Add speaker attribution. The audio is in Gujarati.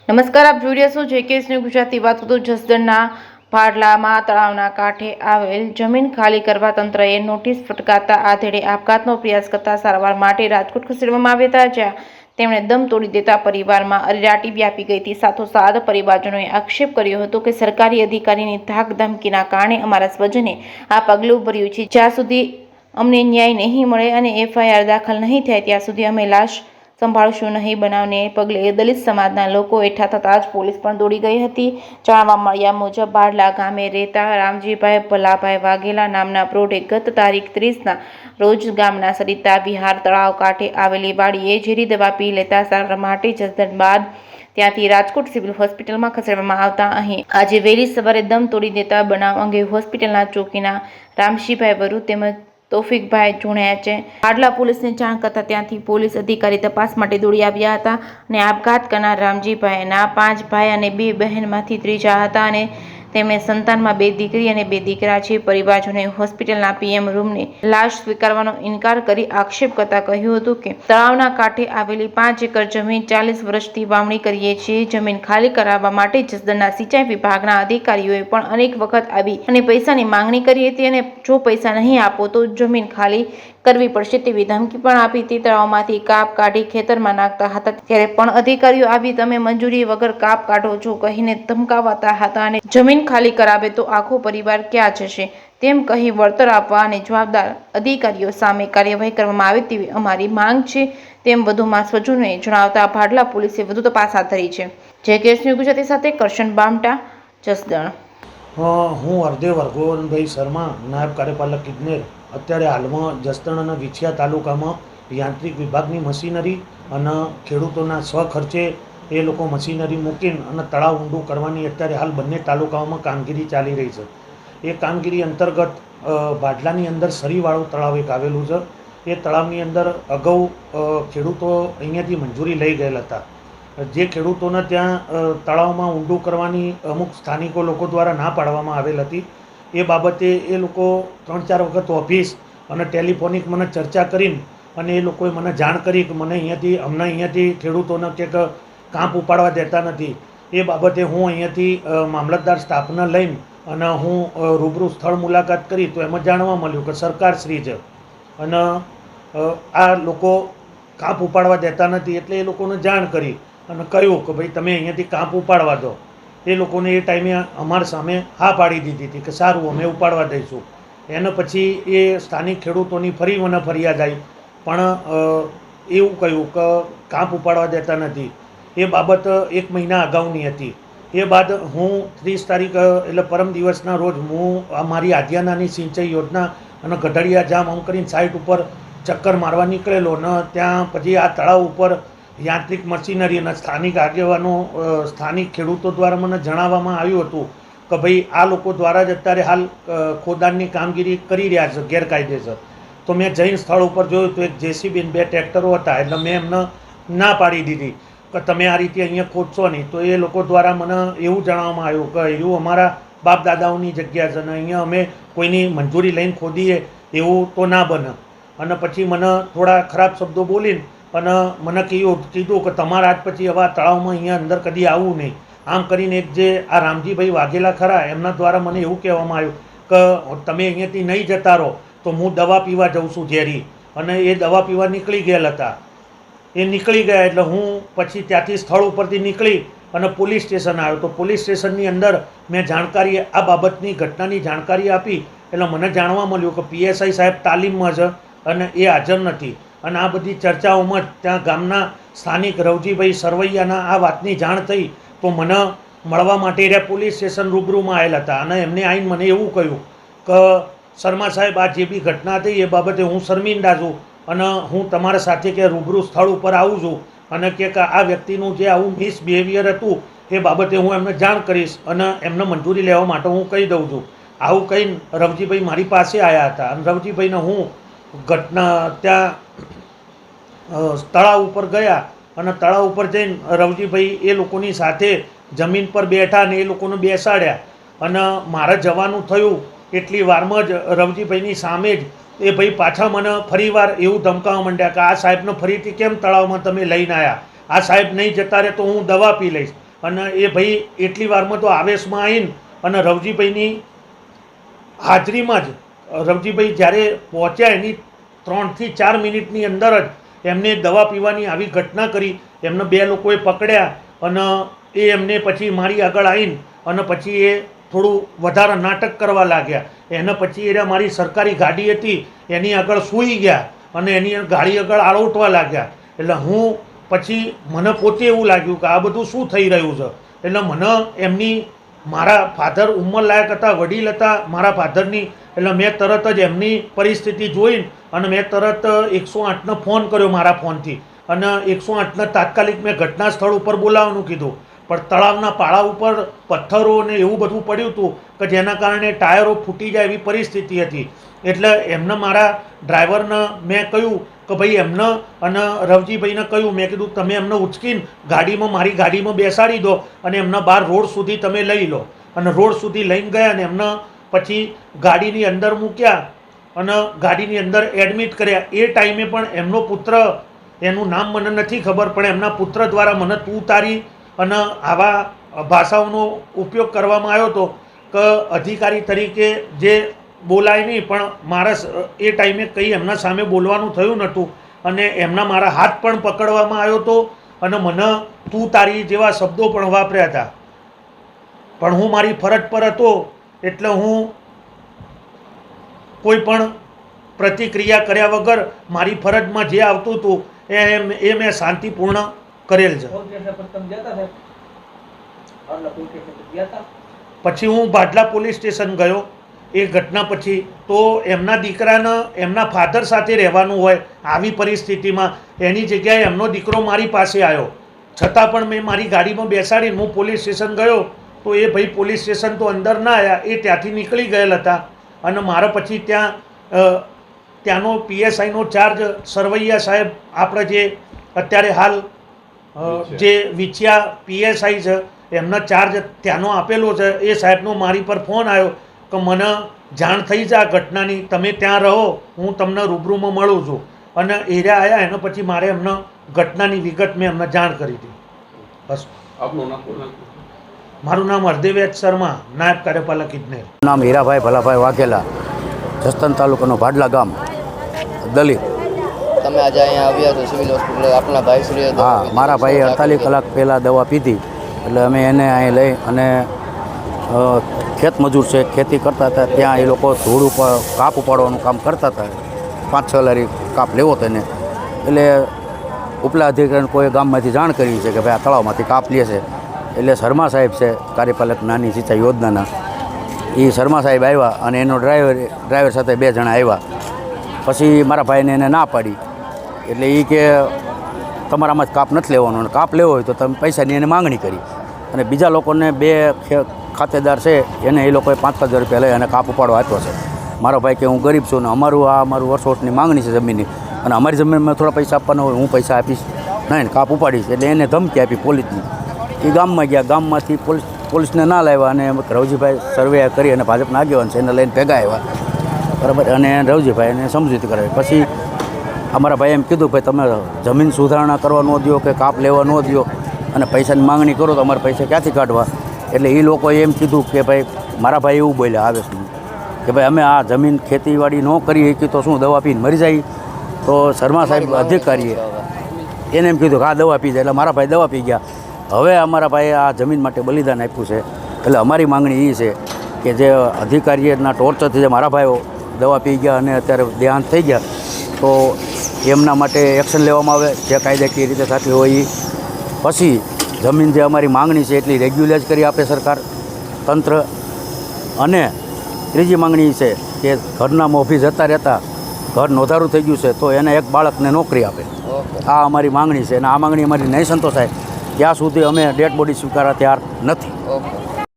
Speaker 1: નમસ્કાર, આપ જોઈ રહ્યા છો જેકેએસ ન્યૂઝ ગુજરાતી. વાત કરું જસદણના ભાડલામાં તળાવના કાંઠે આવેલ જમીન ખાલી કરવા તંત્રએ નોટિસ ફટકારતા આધેડે આપઘાતનો પ્રયાસ કરતા સારવાર માટે રાજકોટ ખસેડવામાં આવ્યા હતા, જ્યાં તેમણે દમ તોડી દેતા પરિવારમાં અરેરાટી વ્યાપી ગઈ હતી. સાથોસાથ પરિવારજનોએ આક્ષેપ કર્યો હતો કે સરકારી અધિકારીની ધાક ધમકીના કારણે અમારા સ્વજને આ પગલું ભર્યું છે. જ્યાં સુધી અમને ન્યાય નહીં મળે અને એફઆઈઆર દાખલ નહીં થાય ત્યાં સુધી અમે લાશ સંભાળશું નહીં. બનાવને પગલે દલિત સમાજના લોકો એકઠા થતાં જ પોલીસ પણ દોડી ગઈ હતી. જાણવા મળ્યા મુજબ ભાડલા ગામે રહેતા રામજીભાઈ ભલાભાઈ વાઘેલા નામના પ્રૌઢે ગત તારીખ 30ના રોજ ગામના સરિતા વિહાર તળાવ કાંઠે આવેલી વાડીએ ઝેરી દવા પી લેતા સારવાર માટે જસદણ બાદ ત્યાંથી રાજકોટ સિવિલ હોસ્પિટલમાં ખસેડવામાં આવતા અહીં આજે વહેલી સવારે દમ તોડી દેતા બનાવ અંગે હોસ્પિટલના ચોકીના રામશીભાઈ વરુ તેમજ તોફિકભાઈ જોડાયા છે. ભાડલા પોલીસને જાણ કરતા ત્યાંથી પોલીસ અધિકારી તપાસ માટે દોડી આવ્યા હતા અને આપઘાત કરનાર રામજીભાઈના 5 ભાઈ અને 2 બહેનમાંથી ત્રીજા હતા અને તેમને સંતાનમાં 2 દીકરી અને 2 દીકરા છે. પરિવારજનોએ હોસ્પિટલના પીએમ રૂમને લાશ સ્વીકારવાનો ઇનકાર કરી આક્ષેપ કરતા કહ્યું હતું કે તળાવના કાંઠે આવેલી 5 એકર જમીન 40 વર્ષથી વાવણી કરીએ છીએ. જમીન ખાલી કરાવવા માટે જસદણના સિંચાઈ વિભાગના અધિકારીઓએ પણ અનેક વખત આવી અને પૈસાની માંગણી કરી હતી અને જો પૈસા નહીં આપો તો જમીન ખાલી કરવી પડશે તેવી ધમકી પણ આપી હતી. તળાવમાંથી કાપ કાઢી ખેતરમાં નાખતા હતા ત્યારે પણ અધિકારીઓ આવી તમે મંજૂરી વગર કાપ કાઢો છો કહીને ધમકાવતા હતા અને જમીન ખાલી કરાવે તો આખો પરિવાર ક્યાં જશે તેમ કહી વળતર આપવા અને જવાબદાર અધિકારીઓ સામે કાર્યવાહી કરવામાં આવે તેવી અમારી માંગ છે તેમ વધુમાં સ્વજનોએ જણાવતા ભાડલા પોલીસે વધુ તપાસ હાથ ધરી છે. જેકેએસ ન્યૂઝ ગુજરાતી સાથે કરશન બામટા, જસદણ.
Speaker 2: હું હરદેવ હરગોવનભાઈ શર્મા, નાયબ કાર્યપાલક ઇજનેર. અત્યારે હાલમાં જસદણ અને વિછિયા તાલુકામાં યાંત્રિક વિભાગની મશીનરી અને ખેડૂતોના સ્વખર્ચે એ લોકો મશીનરી મૂકીને અને તળાવ ઊંડું કરવાની અત્યારે હાલ બંને તાલુકાઓમાં કામગીરી ચાલી રહી છે. એ કામગીરી અંતર્ગત ભાડલાની અંદર સરીવાળું તળાવ એક આવેલું છે. એ તળાવની અંદર અગાઉ ખેડૂતો અહીંયાથી મંજૂરી લઈ ગયેલા હતા. જે ખેડૂતોને ત્યાં તળાવમાં ઊંડું કરવાની અમુક સ્થાનિકો લોકો દ્વારા ના પાડવામાં આવેલ હતી. એ બાબતે એ લોકો 3-4 વખત ઓફિસ અને ટેલિફોનિક મને ચર્ચા કરીને અને એ લોકોએ મને જાણ કરી કે અમને અહીંયાથી ખેડૂતોને કે કાંપ ઉપાડવા દેતા નથી. એ બાબતે હું અહીંયાથી મામલતદાર સ્ટાફને લઈને અને હું રૂબરૂ સ્થળ મુલાકાત કરી તો એમાં જાણવા મળ્યું કે સરકારશ્રી છે અને આ લોકો કાંપ ઉપાડવા દેતા નથી. એટલે એ લોકોને જાણ કરી અને કહ્યું કે ભાઈ તમે અહીંયાથી કાંપ ઉપાડવા દો. એ લોકોને એ ટાઈમે અમારી સામે હા પાડી દીધી હતી કે સારું અમે ઉપાડવા દઈશું. એને પછી એ સ્થાનિક ખેડૂતોની ફરી મને ફરિયાદ આવી પણ એવું કહ્યું કે કાંપ ઉપાડવા દેતા નથી. એ બાબત 1 મહિના અગાઉની હતી. એ બાદ હું 30 તારીખ એટલે પરમ દિવસના રોજ હું મારી આધ્યાનાની સિંચાઈ યોજના અને ગઢડિયા જામ આમ કરીને સાઇટ ઉપર ચક્કર મારવા નીકળેલો ને ત્યાં પછી આ તળાવ ઉપર યાંત્રિક મશીનરી અને સ્થાનિક આગેવાનો સ્થાનિક ખેડૂતો દ્વારા મને જણાવવામાં આવ્યું હતું કે ભાઈ આ લોકો દ્વારા જ અત્યારે હાલ ખોદાણની કામગીરી કરી રહ્યા છે ગેરકાયદેસર. તો મેં જઈને સ્થળ ઉપર જોયું તો એક જેસીબી 2 ટ્રેક્ટરો હતા. એટલે મેં એમને ના પાડી દીધી કે તમે આ રીતે અહીંયા ખોદશો નહીં. તો એ લોકો દ્વારા મને એવું જણાવવામાં આવ્યું કે એવું અમારા બાપ દાદાઓની જગ્યા છે અને અહીંયા અમે કોઈની મંજૂરી લઈને ખોદીએ એવું તો ના બને. અને પછી મને થોડા ખરાબ શબ્દો બોલીને અને મને કીધું કે તમારા આજ પછી હવે આ તળાવમાં અહીંયા અંદર કદી આવવું નહીં. આમ કરીને એક જે આ રામજીભાઈ વાઘેલા ખરા એમના દ્વારા મને એવું કહેવામાં આવ્યું કે તમે અહીંયાથી નહીં જતા રહો તો હું દવા પીવા જાઉં છું ઝેરી. અને એ દવા પીવા નીકળી ગયેલા હતા. એ નીકળી ગયા એટલે હું પછી ત્યાંથી સ્થળ ઉપરથી નીકળી અને પોલીસ સ્ટેશન આવ્યો. તો પોલીસ સ્ટેશનની અંદર મેં જાણકારી આ બાબતની ઘટનાની જાણકારી આપી એટલે મને જાણવા મળ્યું કે પીએસઆઈ સાહેબ તાલીમમાં છે અને એ હાજર નથી. અને આ બધી ચર્ચાઓમાં ત્યાં ગામના સ્થાનિક રવજીભાઈ સરવૈયાના આ વાતની જાણ થઈ તો મને મળવા માટે રહ્યા પોલીસ સ્ટેશન રૂબરૂમાં આવેલા હતા અને એમને આવીને મને એવું કહ્યું કે શર્મા સાહેબ આ જે બી ઘટના થઈ એ બાબતે હું શર્મિંદા છું અને હું તમારા સાથે કે રૂબરૂ સ્થળ ઉપર આવું છું અને કે આ વ્યક્તિનું જે આવું મિસબિહેવિયર હતું એ બાબતે હું એમને જાણ કરીશ અને એમને મંજૂરી લેવા માટે હું કહી દઉં છું. આવું કહીને રવજીભાઈ મારી પાસે આવ્યા હતા અને રવજીભાઈને હું ઘટના ત્યાં તળાવ ઉપર ગયા અને તળાવ ઉપર જઈને રવજીભાઈ એ લોકોની સાથે જમીન પર બેઠા અને એ લોકોને બેસાડ્યા અને મારે જવાનું થયું એટલી વારમાં જ રવજીભાઈની સામે જ એ ભાઈ પાછા મને ફરીવાર એવું ધમકાવવા માંડ્યા કે આ સાહેબને ફરીથી કેમ તળાવમાં તમે લઈને આવ્યા, આ સાહેબ નહીં જતા રહે તો હું દવા પી લઈશ. અને એ ભાઈ એટલી વારમાં તો આવેશમાં આવીને અને રવજીભાઈની હાજરીમાં જ રવજીભાઈ જ્યારે પહોંચ્યા એની 3 થી 4 મિનિટની અંદર જ એમને દવા પીવાની આવી ઘટના કરી. એમને 2 લોકોએ પકડ્યા અને એ એમને પછી મારી આગળ આવીને અને પછી એ થોડું વધારે નાટક કરવા લાગ્યા. એના પછી એ મારી સરકારી ગાડી હતી એની આગળ સૂઈ ગયા અને એની ગાડી આગળ આળોટવા લાગ્યા. એટલે હું પછી મને પોતે એવું લાગ્યું કે આ બધું શું થઈ રહ્યું છે. એટલે મને એમની મારા ફાધર ઉંમરલાયક હતા, વડીલ હતા મારા ફાધરની. એટલે મેં તરત જ એમની પરિસ્થિતિ જોઈને અને મેં તરત 108ને ફોન કર્યો મારા ફોનથી અને 108ને તાત્કાલિક મેં ઘટના સ્થળ ઉપર બોલાવવાનું કીધું. પણ તળાવના પાળા ઉપર પથ્થરો ને એવું બધું પડ્યું હતું કે જેના કારણે ટાયરો ફૂટી જાય એવી પરિસ્થિતિ હતી. એટલે એમને મારા ડ્રાઈવરને મેં કહ્યું કે ભાઈ એમને અને રવજીભાઈને કહ્યું, મેં કીધું તમે એમને ઉચકીને ગાડીમાં મારી ગાડીમાં બેસાડી દો અને એમના બહાર રોડ સુધી તમે લઈ લો. અને રોડ સુધી લઈને ગયા અને એમને પછી ગાડીની અંદર મૂક્યા અને ગાડીની અંદર એડમિટ કર્યા. એ ટાઈમે પણ એમનો પુત્ર, એનું નામ મને નથી ખબર, પણ એમના પુત્ર દ્વારા મને તું તારી અને આવા ભાષાઓનો ઉપયોગ કરવામાં આવ્યો હતો કે અધિકારી તરીકે જે બોલાય નહીં, પણ મારા એ ટાઈમે કંઈ એમના સામે બોલવાનું થયું નહોતું અને એમના મારા હાથ પણ પકડવામાં આવ્યો હતો અને મને તું તારી જેવા શબ્દો પણ વાપર્યા હતા. પણ હું મારી ફરજ પર હતો એટલે હું કોઈ પણ પ્રતિક્રિયા કર્યા વગર મારી ફરજમાં જે આવતું હતું એ મેં શાંતિપૂર્ણ કરેલ છે. પછી હું ભાડલા પોલીસ સ્ટેશન ગયો. એ ઘટના પછી તો એમના દીકરાને એમના ફાધર સાથે રહેવાનું હોય આવી પરિસ્થિતિમાં, એની જગ્યાએ એમનો દીકરો મારી પાસે આવ્યો. છતાં પણ મેં મારી ગાડીમાં બેસાડીને હું પોલીસ સ્ટેશન ગયો તો એ ભાઈ પોલીસ સ્ટેશન તો અંદર ના આવ્યા, એ ત્યાંથી નીકળી ગયેલ હતા. અને મારા પછી ત્યાંનો PSIનો ચાર્જ સરવૈયા સાહેબ, આપણે જે અત્યારે હાલ જે વિછિયા PSI છે એમનો ચાર્જ ત્યાંનો આપેલો છે, એ સાહેબનો મારી પર ફોન આવ્યો કે મને જાણ થઈ છે આ ઘટનાની, તમે ત્યાં રહો, હું તમને રૂબરૂમાં મળું છું. અને એરિયા આવ્યા એના પછી મારે એમને ઘટનાની વિગત મેં એમને જાણ કરી હતી. બસ.
Speaker 3: આપનું નામ?
Speaker 2: મારું નામ હરદેવયાજ શર્મા, નાયબ કાર્યપાલક ઇજનેર.
Speaker 4: નામ હીરાભાઈ ભલાભાઈ વાઘેલા, જસદણ તાલુકાનો ભાડલા ગામ, દલિત.
Speaker 5: તમે આજે અહીંયા આવ્યા છો સિવિલ હોસ્પિટલ, આપના ભાઈશ્રીએ?
Speaker 4: હા, મારા ભાઈએ 48 કલાક પહેલાં દવા પીધી એટલે અમે એને અહીં લઈ અને ખેત મજૂર છે, ખેતી કરતા હતા, ત્યાં એ લોકો ધૂળ ઉપર કાપ ઉપાડવાનું કામ કરતા હતા. 5-6 લારી કાપ લેવો હતો એને. એટલે ઉપલા અધિકારીને કોઈ ગામમાંથી જાણ કરી છે કે ભાઈ આ તળાવમાંથી કાપ લે છે. એટલે શર્મા સાહેબ છે કાર્યપાલક નાની સિંચાઈ યોજનાના, એ શર્મા સાહેબ આવ્યા અને એનો ડ્રાઈવર સાથે 2 જણા આવ્યા. પછી મારા ભાઈને એને ના પાડી એટલે એ કે તમારામાં જ કાપ નથી લેવાનો, અને કાપ લેવો હોય તો તમે પૈસાની એને માંગણી કરી. અને બીજા લોકોને 2 ખાતેદાર છે એને એ લોકોએ 5,000 રૂપિયા લઈ અને કાપ ઉપાડો આપ્યો છે. મારો ભાઈ કે હું ગરીબ છું ને અમારું વર્ષોની માંગણી છે જમીનની, અને અમારી જમીનમાં થોડા પૈસા આપવાના હોય, હું પૈસા આપીશ નહીં, કાપ ઉપાડીશ. એટલે એને ધમકી આપી પોલીસની. એ ગામમાં ગયા, ગામમાંથી પોલીસને ના લાવ્યા અને રવજીભાઈ સર્વે કરી અને ભાજપના આગેવાન છે એને લઈને ભેગા આવ્યા, બરાબર. અને રવજીભાઈ એને સમજૂતી કરાવી. પછી અમારા ભાઈએ એમ કીધું ભાઈ તમે જમીન સુધારણા કરવા ન દો કે કાપ લેવા ન દો અને પૈસાની માંગણી કરો તો અમારે પૈસા ક્યાંથી કાઢવા. એટલે એ લોકોએ એમ કીધું કે ભાઈ, મારા ભાઈ એવું બોલ્યા આવે કે ભાઈ અમે આ જમીન ખેતીવાડી ન કરી શકી તો શું દવા પીને મરી જાય? તો શર્મા સાહેબ અધિકારીએ એને એમ કીધું કે આ દવા પી જાય. એટલે મારા ભાઈ દવા પી ગયા. હવે અમારા ભાઈએ આ જમીન માટે બલિદાન આપ્યું છે. એટલે અમારી માંગણી એ છે કે જે અધિકારીના ટોર્ચરથી જે મારા ભાઈઓ દવા પી ગયા અને અત્યારે દેહાંત થઈ ગયા, તો એમના માટે એક્શન લેવામાં આવે જે કાયદાકીય રીતે થતી હોય. પછી જમીન જે અમારી માંગણી છે એટલી રેગ્યુલાઇઝ કરી આપે સરકાર, તંત્ર. અને ત્રીજી માંગણી છે કે ઘરના મોભી જતા રહેતા ઘર નોંધારું થઈ ગયું છે તો એને એક બાળકને નોકરી આપે. આ અમારી માંગણી છે અને આ માંગણી અમારી નહીં સંતોષાય ત્યાં સુધી અમે ડેડ બોડી સ્વીકારવા તૈયાર નથી.